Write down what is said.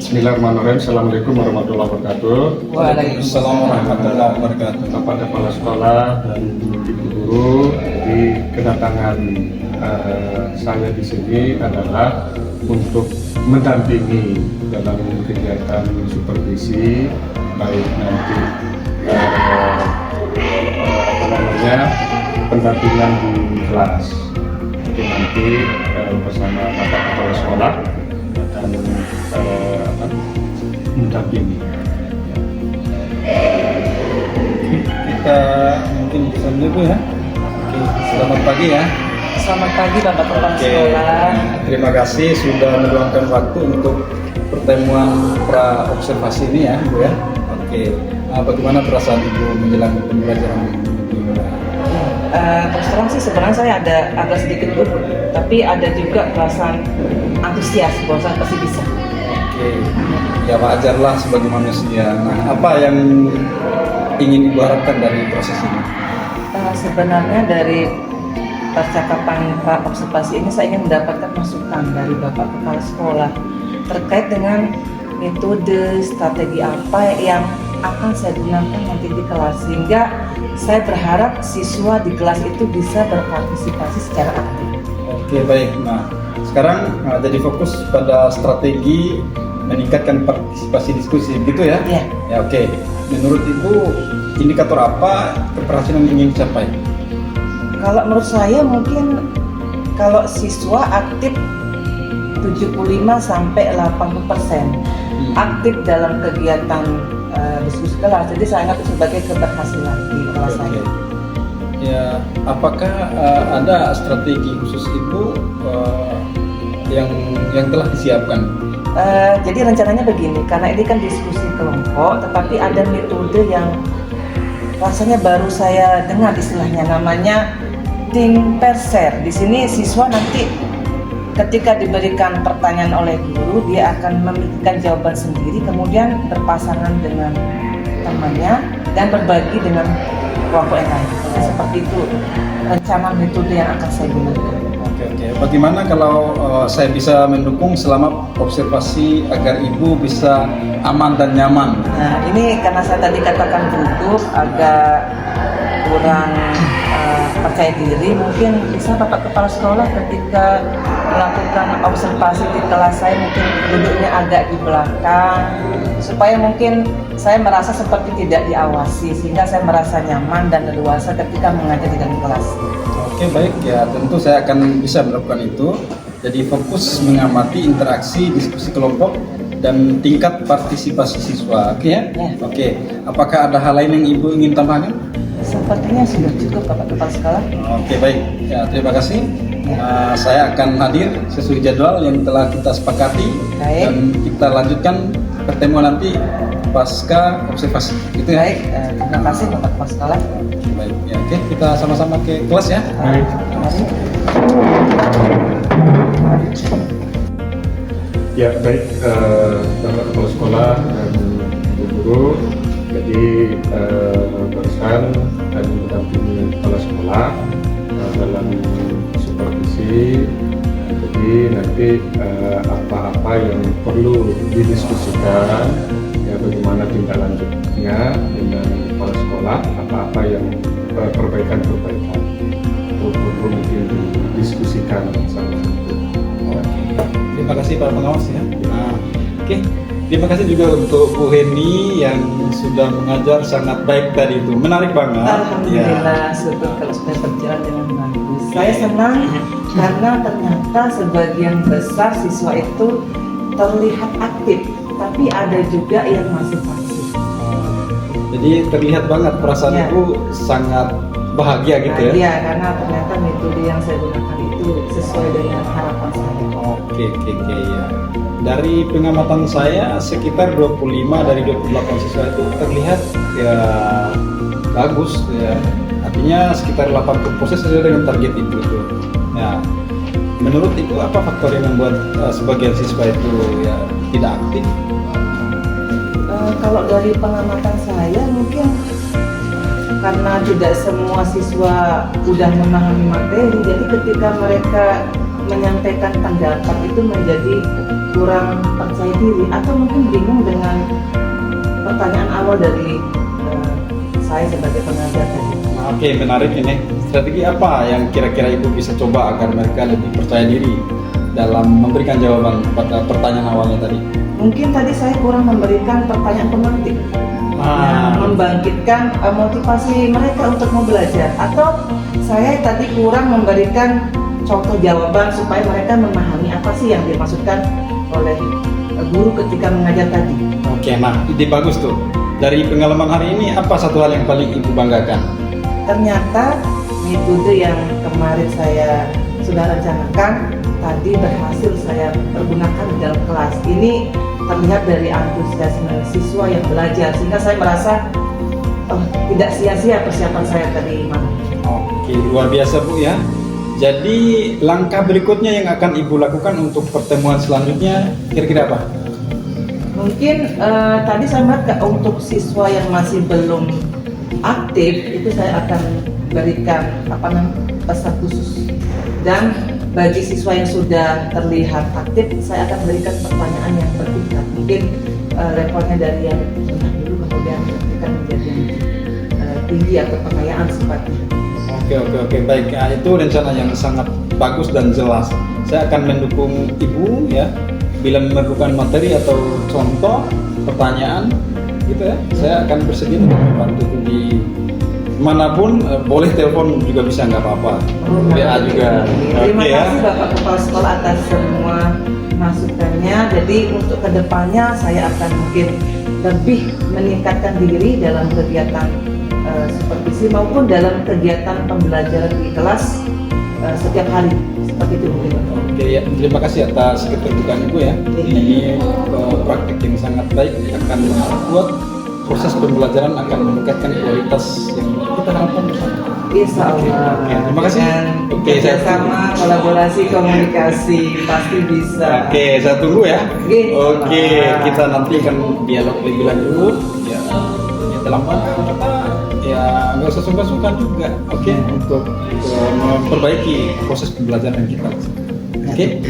Bismillahirrahmanirrahim. Assalamualaikum warahmatullahi wabarakatuh. Waalaikumsalam warahmatullahi wabarakatuh. Kepada kepala sekolah dan ibu guru, jadi kedatangan saya di sini adalah untuk mendampingi dalam kegiatan supervisi, baik nanti pendampingan di kelas. Jadi nanti bersama bapak kepala sekolah dan mendampingi. Kita mungkin bisa dulu ya. Oke, selamat pagi ya. Selamat pagi Bapak Kepala Sekolah. Terima kasih sudah meluangkan waktu untuk pertemuan pra observasi ini ya, Bu ya. Oke, bagaimana perasaan Ibu menjalani pembelajaran ini? Terus terang sih sebenarnya saya ada agak sedikit gugup, tapi ada juga perasaan antusias bahwa saya pasti bisa. Oke, ya wajarlah sebagai manusia. Nah, apa yang ingin Ibu harapkan dari proses ini? Sebenarnya dari percakapan pra observasi ini saya ingin mendapatkan masukan dari Bapak Kepala Sekolah terkait dengan metode, strategi apa yang akan saya gunakan nanti di kelas, sehingga saya berharap siswa di kelas itu bisa berpartisipasi secara aktif. Oke, baik. Nah, sekarang jadi fokus pada strategi meningkatkan partisipasi diskusi, begitu ya? Iya. Ya, oke. Menurut Ibu, indikator apa keberhasilan yang ingin dicapai? Kalau menurut saya mungkin kalau siswa aktif 75 sampai 80% aktif dalam kegiatan diskusi kelas, jadi saya anggap sebagai keberhasilan di kelas saya. Ya, apakah ada strategi khusus Ibu yang telah disiapkan? Jadi rencananya begini, karena ini kan diskusi kelompok, tetapi ada metode yang rasanya baru saya dengar, istilahnya namanya think pair share. Di sini siswa nanti ketika diberikan pertanyaan oleh guru, dia akan memikirkan jawaban sendiri, kemudian berpasangan dengan temannya dan berbagi dengan kelompok yang lain. Jadi seperti itu rencana metode yang akan saya gunakan. Oke. Bagaimana kalau saya bisa mendukung selama observasi agar Ibu bisa aman dan nyaman? Nah, ini karena saya tadi katakan gugup, agak kurang percaya diri, mungkin bisa Bapak Kepala Sekolah ketika melakukan observasi di kelas saya mungkin duduknya agak di belakang, supaya mungkin saya merasa seperti tidak diawasi, sehingga saya merasa nyaman dan leluasa ketika mengajar di dalam kelas. Oke, baik ya, tentu saya akan bisa melakukan itu. Jadi fokus mengamati interaksi diskusi kelompok dan tingkat partisipasi siswa. Oke ya? Ya. Oke. Apakah ada hal lain yang Ibu ingin tambahkan? Sepertinya sudah cukup Bapak Kepala Sekolah. Oke, baik. Ya, terima kasih. Saya akan hadir sesuai jadwal yang telah kita sepakati. Baik. Dan kita lanjutkan pertemuan nanti pasca observasi. Gitu ya? Baik, terima kasih Bapak Kepala Sekolah. Baik. Ya, oke, kita sama-sama ke kelas ya. Baik. Mari. Ya, baik, bapak kepala sekolah dan ibu guru. Jadi barusan dan mendampingi kepala sekolah dalam supervisi. Jadi nanti apa-apa yang perlu didiskusikan, ya bagaimana tindak lanjutnya dengan kepala sekolah, apa-apa yang perbaikan-perbaikan itu perlu mungkin didiskusikan sama-sama. Terima kasih para pengawas ya. Nah, oke. Terima kasih juga untuk Bu Heni yang sudah mengajar sangat baik tadi itu. Menarik banget. Alhamdulillah, syukur kalau sudah berjalan dengan bagus. Saya senang karena ternyata sebagian besar siswa itu terlihat aktif, tapi ada juga yang masih pasif. Jadi terlihat banget perasaan Ya. Ibu sangat bahagia gitu ya. Iya, karena ternyata metode yang saya gunakan itu sesuai dengan harapan saya. Oke ya. Dari pengamatan saya sekitar 25 dari 28 siswa itu terlihat ya bagus ya. Artinya sekitar 80% sesuai dengan target Ibu itu. Ya. Menurut Ibu apa faktor yang membuat sebagian siswa itu ya tidak aktif? Kalau dari pengamatan saya mungkin karena tidak semua siswa sudah memahami materi, jadi ketika mereka menyampaikan pendapat itu menjadi kurang percaya diri atau mungkin bingung dengan pertanyaan awal dari saya sebagai pengajar tadi. Oke, menarik ini. Strategi apa yang kira-kira Ibu bisa coba agar mereka lebih percaya diri dalam memberikan jawaban pada pertanyaan awalnya tadi? Mungkin tadi saya kurang memberikan pertanyaan pemantik yang membangkitkan motivasi mereka untuk mau belajar, atau saya tadi kurang memberikan contoh jawaban supaya mereka memahami apa sih yang dimaksudkan oleh guru ketika mengajar tadi. Oke, nah ide bagus tuh. Dari pengalaman hari ini, apa satu hal yang paling Ibu banggakan? Ternyata metode yang kemarin saya sudah rencanakan tadi berhasil saya pergunakan di dalam kelas. Ini terlihat dari antusiasme siswa yang belajar, sehingga saya merasa tidak sia-sia persiapan saya tadi malam. Oke, luar biasa Bu ya. Jadi langkah berikutnya yang akan Ibu lakukan untuk pertemuan selanjutnya kira-kira apa? Mungkin tadi saya melihat untuk siswa yang masih belum aktif itu saya akan berikan pesan khusus, dan bagi siswa yang sudah terlihat aktif saya akan berikan pertanyaan yang bertingkat, mungkin levelnya dari yang rendah dulu kemudian akan menjadi yang tinggi atau pengayaan sifatnya. Oke, baik. Nah, itu rencana yang sangat bagus dan jelas. Saya akan mendukung Ibu ya, bila memerlukan materi atau contoh pertanyaan gitu ya, saya akan bersedia untuk membantu di manapun. Boleh telepon juga bisa, nggak apa-apa. WA juga. Terima Oke, kasih Bapak Kepala Sekolah atas semua masukannya. Jadi untuk kedepannya saya akan mungkin lebih meningkatkan diri dalam kegiatan supervisi maupun dalam kegiatan pembelajaran di kelas setiap hari, seperti itu mungkin Bapak. Oke ya, terima kasih atas keterbukaan Ibu ya. Ini praktik yang sangat baik, akan membuat proses pembelajaran, akan meningkatkan kualitas yang kita harapkan bersama. Insya Allah. Oke, terima kasih. Oke, kerjasama, kolaborasi, komunikasi pasti bisa. Oke, saya tunggu ya. Oke. Kita nanti akan dialog lebih lanjut dulu. Ya, dalam rangka ya nggak usah sungkan-sungkan juga. Oke, untuk memperbaiki proses pembelajaran kita. Oke.